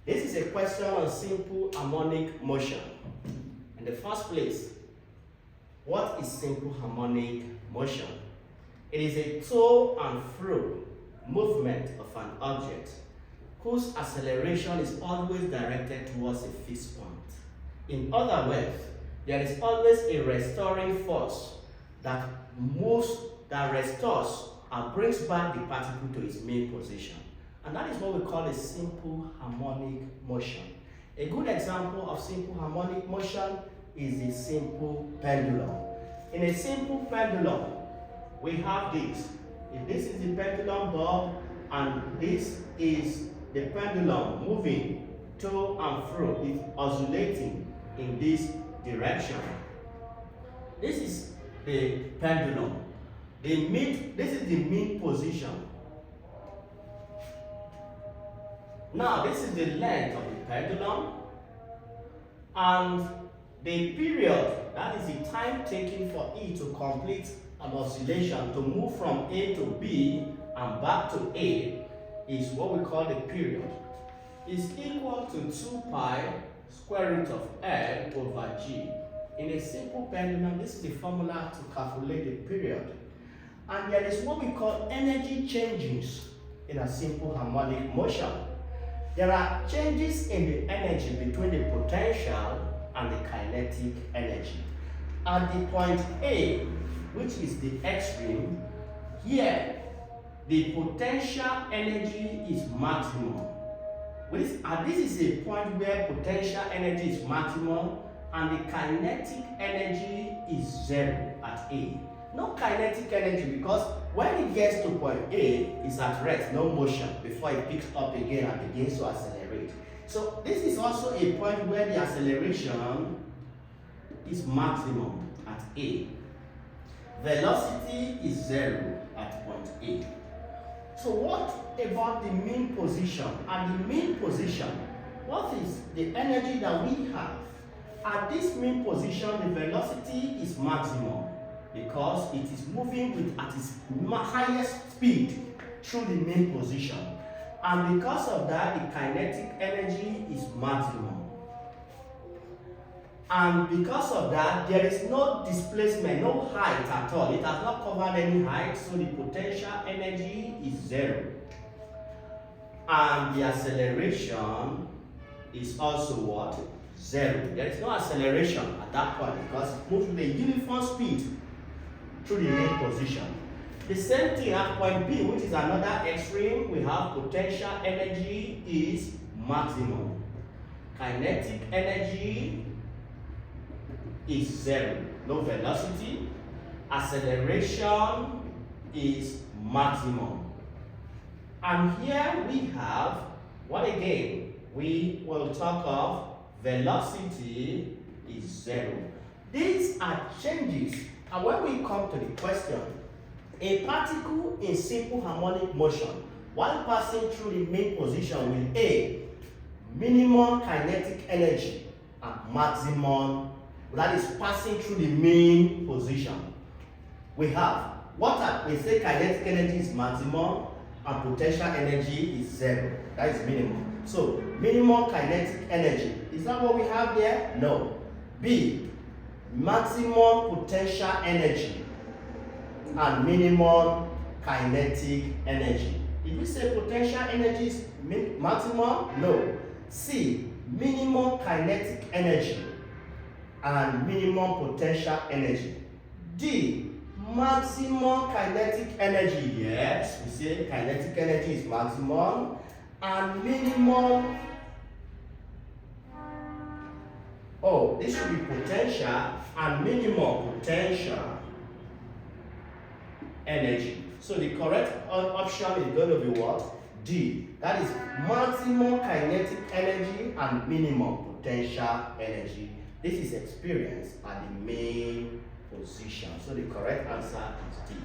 This is a question on simple harmonic motion. In the first place, what is simple harmonic motion? It is a to and fro movement of an object whose acceleration is always directed towards a fixed point. In other words, there is always a restoring force that restores and brings back the particle to its main position. And that is what we call a simple harmonic motion. A good example of simple harmonic motion is the simple pendulum. In a simple pendulum, we have this. If this is the pendulum bob and this is the pendulum moving to and fro, it's oscillating in this direction. This is the pendulum. This is the mean position. Now, this is the length of the pendulum, and the period, that is the time taken for it to complete an oscillation, to move from A to B and back to A, is what we call the period. Is equal to 2 pi square root of L over G. In a simple pendulum, this is the formula to calculate the period. And there is what we call energy changes in a simple harmonic motion. There are changes in the energy between the potential and the kinetic energy. At the point A, which is the extreme, here the potential energy is maximum. This is a point where potential energy is maximum and the kinetic energy is 0 at A. No kinetic energy, because when it gets to point A, it's at rest, no motion, before it picks up again and begins to accelerate. So this is also a point where the acceleration is maximum at A. Velocity is 0 at point A. So what about the mean position? At the mean position, what is the energy that we have? At this mean position, the velocity is maximum, because it is moving at its highest speed through the main position. And because of that, the kinetic energy is maximum. And because of that, there is no displacement, no height at all. It has not covered any height, so the potential energy is 0. And the acceleration is also what? 0. There is no acceleration at that point, because it moves with a uniform speed through the main position. The same thing at point B, which is another extreme, we have potential energy is maximum. Kinetic energy is 0. No velocity. Acceleration is maximum. And here we have, what again? We will talk of velocity is 0. These are changes. And when we come to the question, a particle in simple harmonic motion, while passing through the main position with A, minimum kinetic energy and maximum, that is passing through the main position. We have, we say kinetic energy is maximum and potential energy is 0. That is minimum. So, minimum kinetic energy. Is that what we have there? No. B, maximum potential energy and minimum kinetic energy. If we say potential energy is maximum, no. C, minimum kinetic energy and minimum potential energy. D, maximum kinetic energy. Yes, we say kinetic energy is maximum and minimum. Oh, this should be potential and minimum potential energy. So the correct option is going to be what? D. That is maximum kinetic energy and minimum potential energy. This is experienced at the main position. So the correct answer is D.